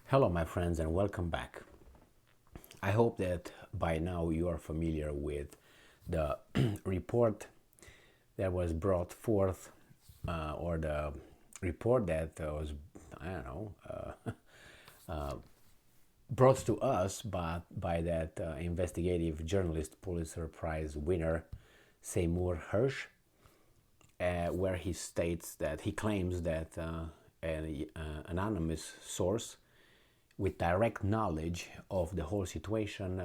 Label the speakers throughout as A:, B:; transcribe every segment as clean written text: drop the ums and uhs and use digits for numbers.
A: Hello, my friends, and welcome back. I hope that by now you are familiar with the report that was brought forth, or the report that was, I don't know, brought to us by that investigative journalist, Pulitzer Prize winner, Seymour Hersh, where he states that he claims that an anonymous source with direct knowledge of the whole situation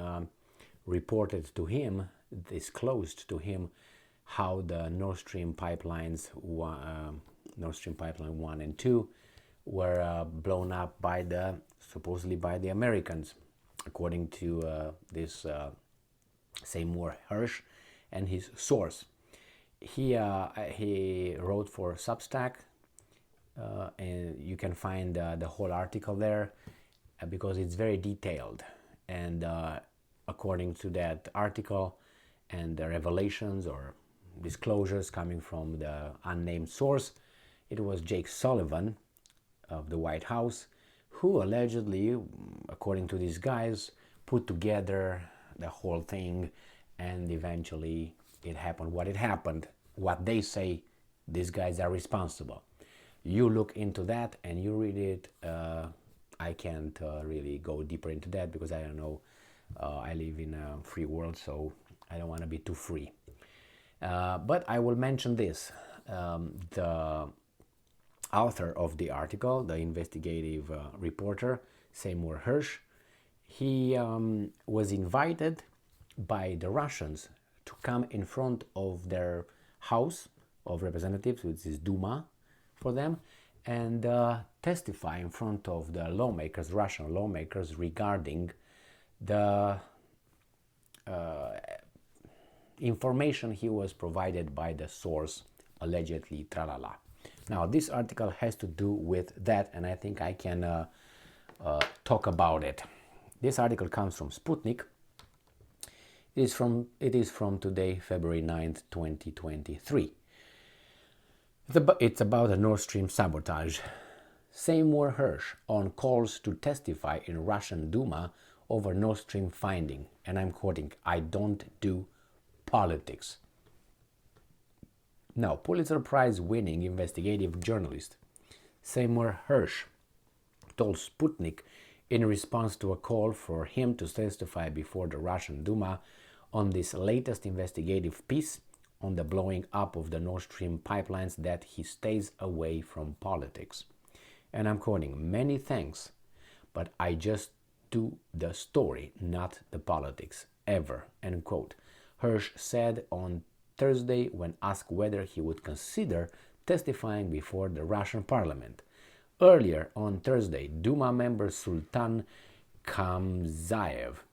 A: reported to him, disclosed to him, how the Nord Stream pipelines, Nord Stream pipeline 1 and 2, were blown up supposedly by the Americans, according to this Seymour Hersh and his source. He wrote for Substack, and you can find the whole article there because it's very detailed. And according to that article and the revelations or disclosures coming from the unnamed source, it was Jake Sullivan of the White House who allegedly, according to these guys, put together the whole thing, and eventually it happened what it happened. What they say, these guys are responsible. You look into that and you read it. I can't really go deeper into that because I don't know. I live in a free world, so I don't want to be too free. But I will mention this. The author of the article, the investigative reporter, Seymour Hersh, he was invited by the Russians to come in front of their House of Representatives, which is Duma for them, and testify in front of the lawmakers, Russian lawmakers, regarding the information he was provided by the source, allegedly, tralala. Now, this article has to do with that, and I think I can talk about it. This article comes from Sputnik. It is from today, February 9th, 2023. It's about the Nord Stream sabotage. Seymour Hersh on calls to testify in Russian Duma over Nord Stream finding. And I'm quoting, "I don't do politics." Now, Pulitzer Prize winning investigative journalist Seymour Hersh told Sputnik in response to a call for him to testify before the Russian Duma on this latest investigative piece on the blowing up of the Nord Stream pipelines that he stays away from politics. And I'm quoting, "Many thanks, but I just do the story, not the politics, ever," end quote. Hersh said on Thursday when asked whether he would consider testifying before the Russian parliament. Earlier on Thursday, Duma member Sultan Kamzayev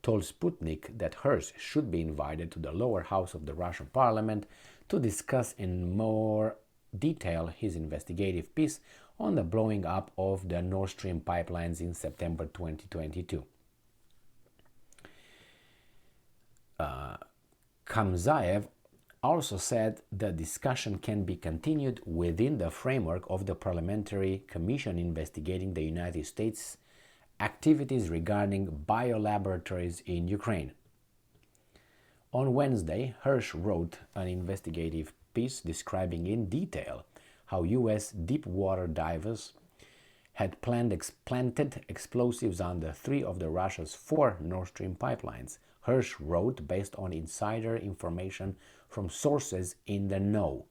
A: told Sputnik that Hersh should be invited to the lower house of the Russian parliament to discuss in more detail his investigative piece on the blowing up of the Nord Stream pipelines in September 2022. Kamzayev also said the discussion can be continued within the framework of the parliamentary commission investigating the United States activities regarding biolaboratories in Ukraine. On Wednesday, Hersh wrote an investigative piece describing in detail how U.S. deep-water divers had planted explosives on the three of the Russia's four Nord Stream pipelines. Hersh wrote, based on insider information from sources in the know,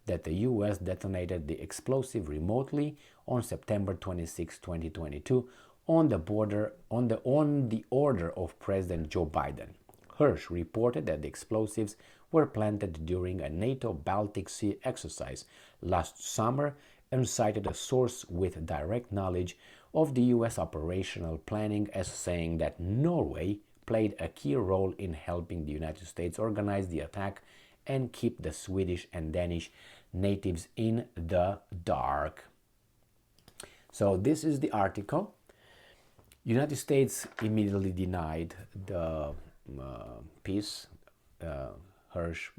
A: that the U.S. detonated the explosive remotely on September 26, 2022, on the order of President Joe Biden. Hersh reported that the explosives were planted during a NATO Baltic Sea exercise last summer and cited a source with direct knowledge of the U.S. operational planning as saying that Norway played a key role in helping the United States organize the attack and keep the Swedish and Danish natives in the dark. So this is the article. United States immediately denied the piece Hersh,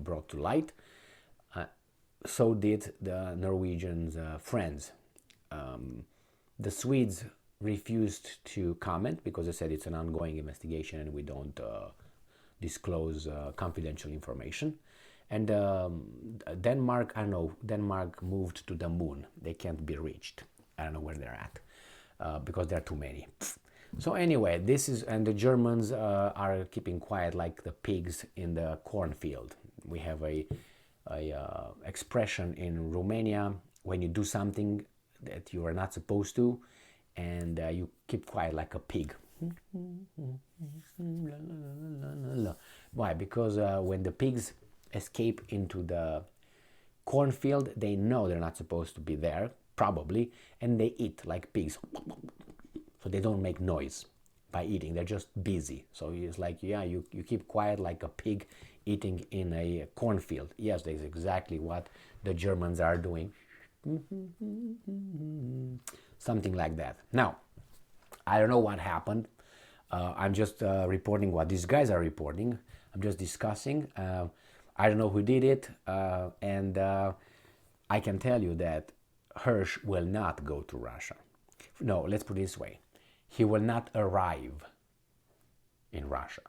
A: brought to light. So did the Norwegians' friends. The Swedes refused to comment because they said it's an ongoing investigation and we don't disclose confidential information. And Denmark, I don't know, Denmark moved to the moon. They can't be reached. I don't know where they're at because there are too many. So anyway, and the Germans are keeping quiet like the pigs in the cornfield. We have a expression in Romania when you do something that you are not supposed to, and you keep quiet like a pig. Why? Because when the pigs escape into the cornfield, they know they're not supposed to be there, probably, and they eat like pigs. So they don't make noise by eating. They're just busy. So it's like, yeah, you keep quiet like a pig eating in a cornfield. Yes, that's exactly what the Germans are doing. Something like that. Now, I don't know what happened. I'm just reporting what these guys are reporting. I'm just discussing. I don't know who did it. And I can tell you that Hersh will not go to Russia. No, let's put it this way. He will not arrive in Russia.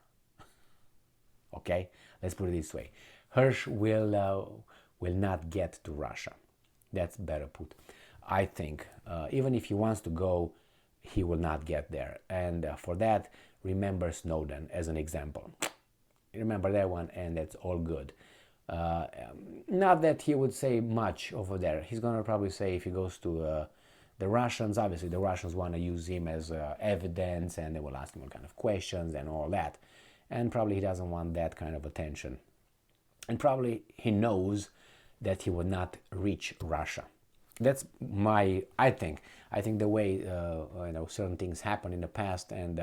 A: Okay? Let's put it this way. Hersh will not get to Russia. That's better put. I think even if he wants to go, he will not get there. And for that, remember Snowden as an example. Remember that one, and that's all good. Not that he would say much over there. He's going to probably say if he goes to the Russians, obviously the Russians want to use him as evidence, and they will ask him all kind of questions and all that. And probably he doesn't want that kind of attention. And probably he knows that he will not reach Russia. That's I think the way certain things happen in the past, and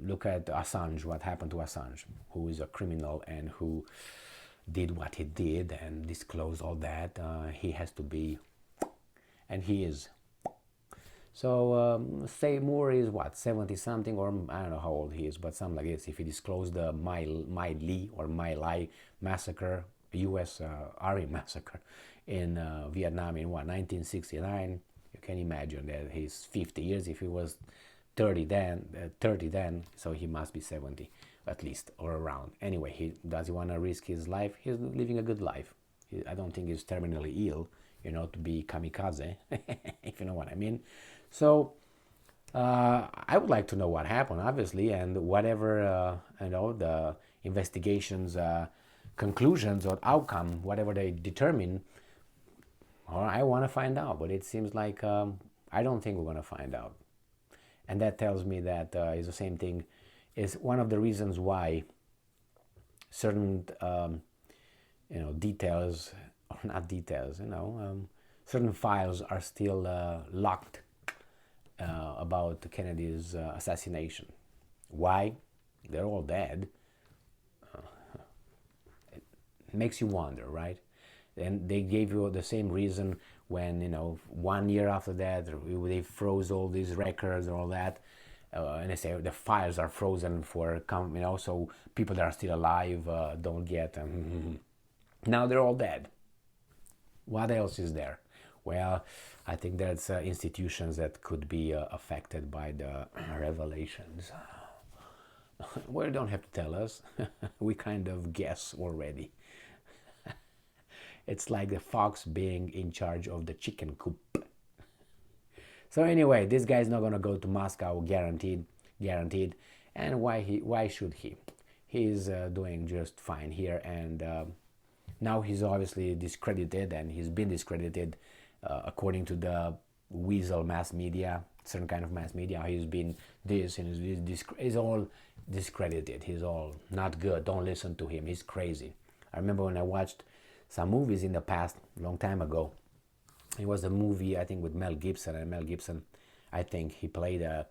A: look at Assange, what happened to Assange, who is a criminal and who did what he did and disclosed all that. He has to be, and he is. So Seymour is what, 70 something, or I don't know how old he is, but something like this. If he disclosed the My Lai massacre, U.S. Army massacre in Vietnam in 1969, you can imagine that he's 50 years. If he was 30 then, so he must be 70 at least, or around. Anyway, does he want to risk his life? He's living a good life. I don't think he's terminally ill, to be kamikaze, if you know what I mean. So I would like to know what happened, obviously, and whatever the investigations conclusions or outcome, whatever they determine, or I want to find out. But it seems like I don't think we're going to find out, and that tells me that is the same thing. Is one of the reasons why certain details, or not details, certain files are still locked about Kennedy's assassination. Why? They're all dead. It makes you wonder, right? And they gave you the same reason when 1 year after that they froze all these records and all that. And they say the files are frozen for so people that are still alive don't get them. Now they're all dead. What else is there? Well, I think there's institutions that could be affected by the revelations. Well, you don't have to tell us. We kind of guess already. It's like the fox being in charge of the chicken coop. So anyway, this guy's not gonna go to Moscow, guaranteed. And why should he? He's doing just fine here, and now he's obviously discredited, and he's been discredited according to the weasel mass media, certain kind of mass media. He's been this and he's all discredited. He's all not good. Don't listen to him. He's crazy. I remember when I watched some movies in the past, a long time ago. It was a movie, I think, with Mel Gibson. And Mel Gibson, I think he played a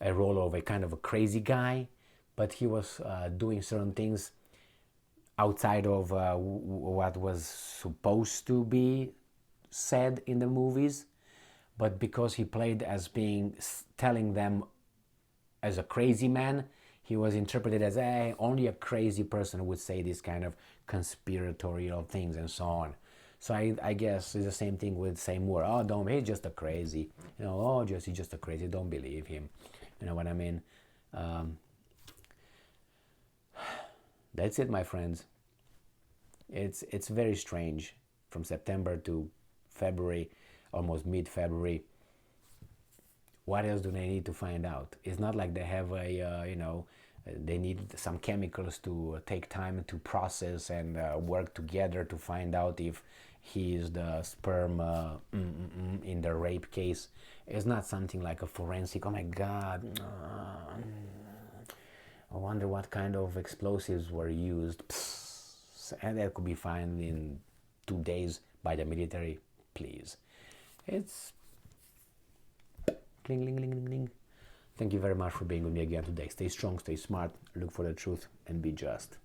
A: role of a kind of a crazy guy, but he was doing certain things outside of what was supposed to be said in the movies. But because he played as telling them as a crazy man, he was interpreted as only a crazy person would say this kind of conspiratorial things and so on. So I guess it's the same thing with Seymour. Oh, don't, he's just a crazy. Oh, he's just a crazy. Don't believe him. You know what I mean? That's it, my friends. It's very strange. From September to February, almost mid-February. What else do they need to find out? It's not like they have they need some chemicals to take time to process and work together to find out if he is the sperm in the rape case. It's not something like a forensic. Oh my God. I wonder what kind of explosives were used. And that could be found in 2 days by the military. Please. It's cling, ling, ling, ling, ling. Thank you very much for being with me again today. Stay strong, stay smart, look for the truth, and be just.